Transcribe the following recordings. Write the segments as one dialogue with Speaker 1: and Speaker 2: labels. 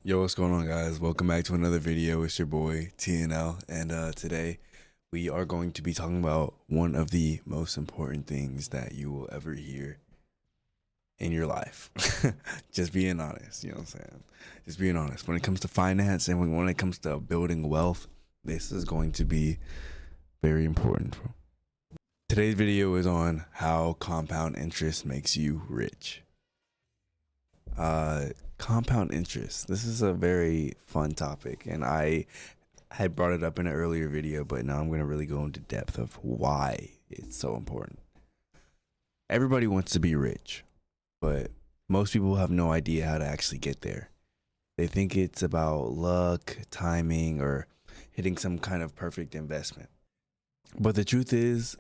Speaker 1: Yo, what's going on, guys? Welcome back to another video. It's your boy TNL, and today we are going to be talking about one of the most important things that you will ever hear in your life. Just being honest, you know what I'm saying? Just being honest. When it comes to finance and when it comes to building wealth, this is going to be very important. Today's video is on how compound interest makes you rich. Compound interest. This is a very fun topic, and I had brought it up in an earlier video, but now I'm going to really go into depth of why it's so important. Everybody wants to be rich, but most people have no idea how to actually get there. They think it's about luck, timing, or hitting some kind of perfect investment. But the truth is,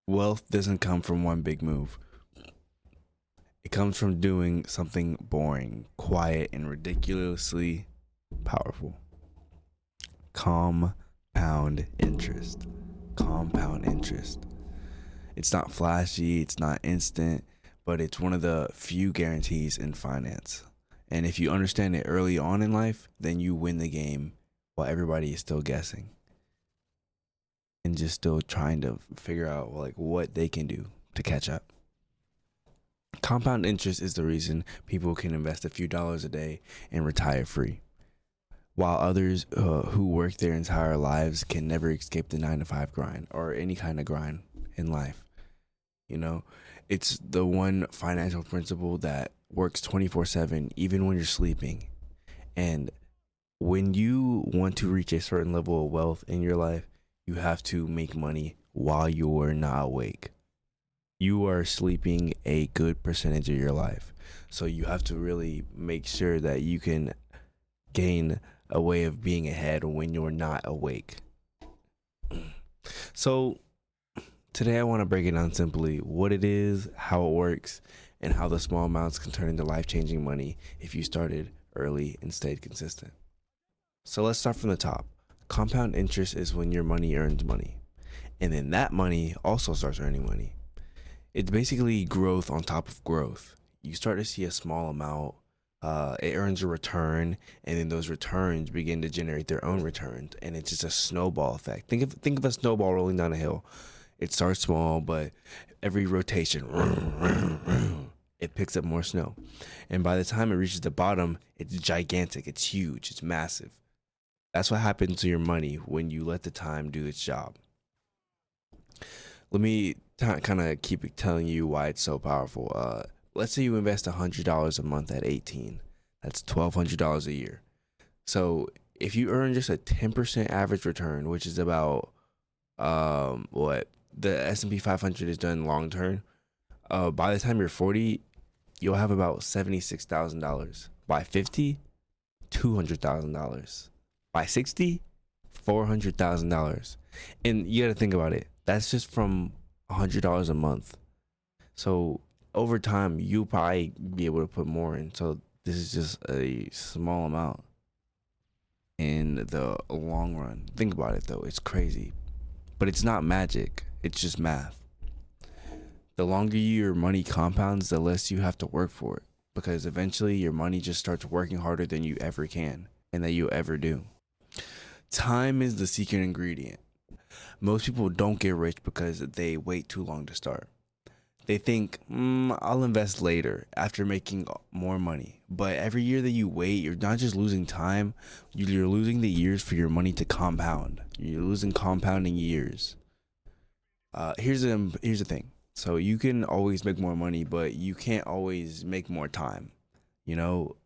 Speaker 1: wealth doesn't come from one big move. It comes from doing something boring, quiet, and ridiculously powerful. Compound interest. Compound interest. It's not flashy, it's not instant, but it's one of the few guarantees in finance. And if you understand it early on in life, then you win the game while everybody is still guessing and just still trying to figure out like what they can do to catch up. Compound interest is the reason people can invest a few dollars a day and retire free, while others who work their entire lives can never escape the 9 to 5 grind or any kind of grind in life. You know, it's the one financial principle that works 24/7, even when you're sleeping. And when you want to reach a certain level of wealth in your life, you have to make money while you're not awake. You are sleeping a good percentage of your life. So you have to really make sure that you can gain a way of being ahead when you're not awake. So today I want to break it down simply: what it is, how it works, and how the small amounts can turn into life-changing money if you started early and stayed consistent. So let's start from the top. Compound interest is when your money earns money, and then that money also starts earning money. It's basically growth on top of growth. You start to see a small amount, it earns a return, and then those returns begin to generate their own returns, and it's just a snowball effect. Think of a snowball rolling down a hill. It starts small, but every rotation, it picks up more snow, and by the time it reaches the bottom, it's gigantic, it's huge, it's massive. That's what happens to your money when you let the time do its job. Let me kind of keep telling you why it's so powerful. Let's say you invest $100 a month at 18. That's $1,200 a year. So if you earn just a 10% average return, which is about what the S&P 500 is done long term, by the time you're 40, you'll have about $76,000. By 50, $200,000. By 60, $400,000. And you got to think about it. That's just from $100 a month. So over time, you'll probably be able to put more in. So this is just a small amount in the long run. Think about it though. It's crazy. But it's not magic. It's just math. The longer your money compounds, the less you have to work for it. Because eventually your money just starts working harder than you ever can and that you ever do. Time is the secret ingredient. Most people don't get rich because they wait too long to start. They think, I'll invest later after making more money. But every year that you wait, you're not just losing time, you're losing the years for your money to compound. You're losing compounding years. Here's the thing. So you can always make more money, but you can't always make more time. You know,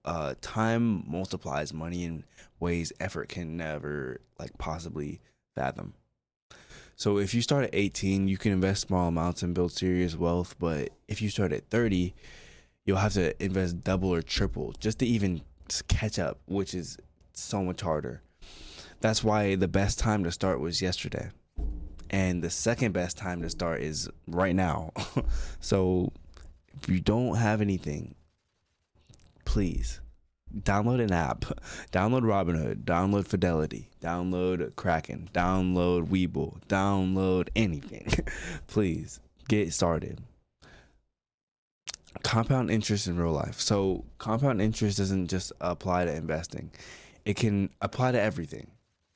Speaker 1: time multiplies money in ways effort can never possibly fathom. So if you start at 18, you can invest small amounts and build serious wealth. But if you start at 30, you'll have to invest double or triple just to even catch up, which is so much harder. That's why the best time to start was yesterday. And the second best time to start is right now. So if you don't have anything, please download an app, download Robinhood, download Fidelity, download Kraken, download Webull, download anything. Please get started. Compound interest in real life. So compound interest doesn't just apply to investing. It can apply to everything.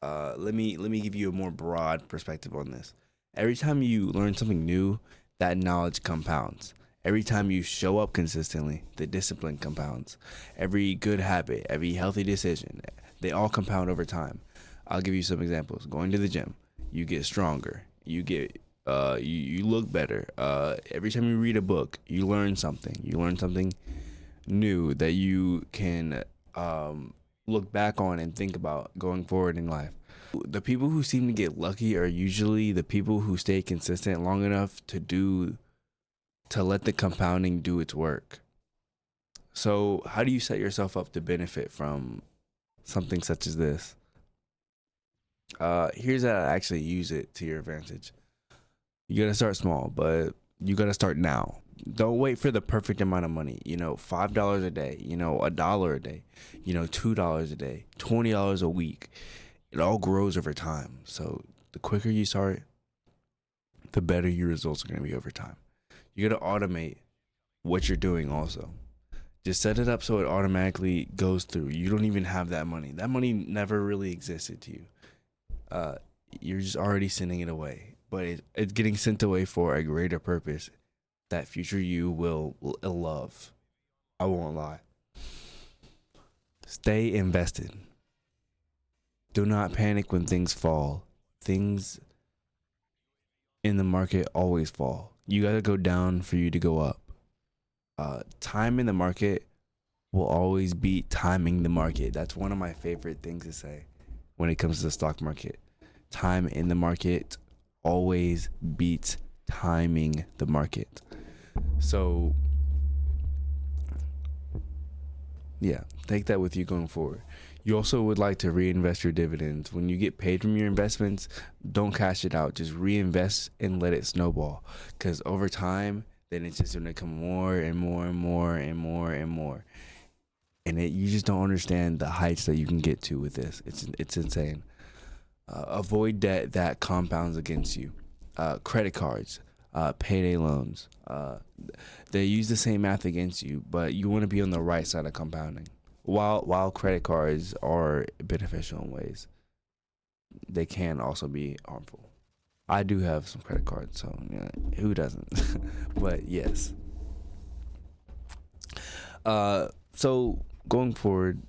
Speaker 1: Let me give you a more broad perspective on this. Every time you learn something new, that knowledge compounds. Every time you show up consistently, the discipline compounds. Every good habit, every healthy decision, they all compound over time. I'll give you some examples. Going to the gym, you get stronger. You look better. Every time you read a book, you learn something. You learn something new that you can look back on and think about going forward in life. The people who seem to get lucky are usually the people who stay consistent long enough to let the compounding do its work. So, how do you set yourself up to benefit from something such as this? Here's how to actually use it to your advantage. You gotta start small, but you gotta start now. Don't wait for the perfect amount of money. $5 a day, $1 a day, $2 a day, $20 a week. It all grows over time. So the quicker you start, the better your results are gonna be over time. You gotta automate what you're doing also. Just set it up so it automatically goes through. You don't even have that money. That money never really existed to you. You're just already sending it away, but it's getting sent away for a greater purpose that future you will love. I won't lie. Stay invested. Do not panic when things fall. Things in the market always fall. You gotta go down for you to go up. Time in the market will always beat timing the market. That's one of my favorite things to say when it comes to the stock market. Time in the market always beats timing the market. So yeah, take that with you going forward. You also would like to reinvest your dividends. When you get paid from your investments, don't cash it out. Just reinvest and let it snowball. Because over time, then it's just going to come more and more and more and more and more. And you just don't understand the heights that you can get to with this. It's insane. Avoid debt that compounds against you. Credit cards, payday loans. They use the same math against you, but you want to be on the right side of compounding. While credit cards are beneficial in ways, they can also be harmful. I do have some credit cards, so yeah, who doesn't? But yes. So going forward,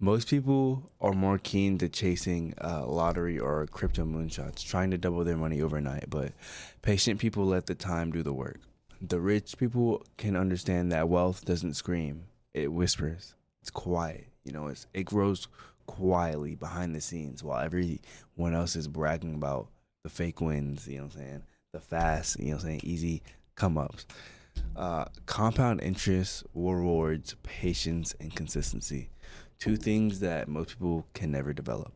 Speaker 1: most people are more keen to chasing lottery or crypto moonshots, trying to double their money overnight, but patient people let the time do the work. The rich people can understand that wealth doesn't scream, it whispers. It's quiet, it grows quietly behind the scenes while everyone else is bragging about the fake wins, the fast, easy come ups. Compound interest rewards patience and consistency, two things that most people can never develop.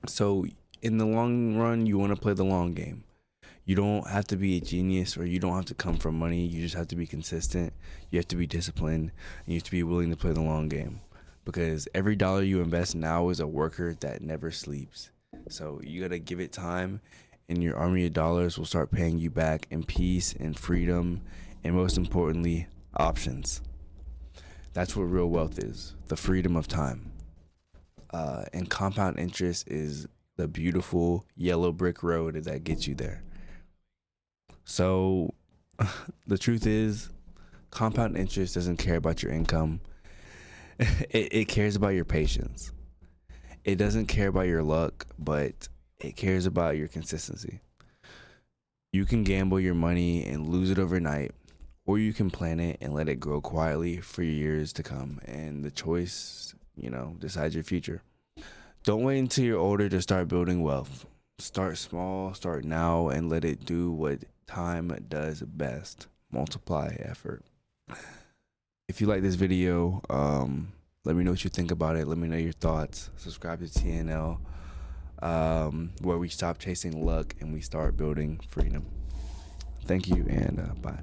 Speaker 1: So in the long run, you want to play the long game. You don't have to be a genius, or you don't have to come from money. You just have to be consistent. You have to be disciplined, and you have to be willing to play the long game, because every dollar you invest now is a worker that never sleeps. So you got to give it time, and your army of dollars will start paying you back in peace and freedom, and most importantly, options. That's what real wealth is, the freedom of time. And compound interest is the beautiful yellow brick road that gets you there. So the truth is, compound interest doesn't care about your income. It cares about your patience. It doesn't care about your luck, but it cares about your consistency. You can gamble your money and lose it overnight, or you can plan it and let it grow quietly for years to come. And the choice, decides your future. Don't wait until you're older to start building wealth. Start small, start now, and let it do what time does best: multiply effort. If you like this video, let me know what you think about it. Let me know your thoughts. Subscribe to TNL, where we stop chasing luck and we start building freedom. Thank you, and bye.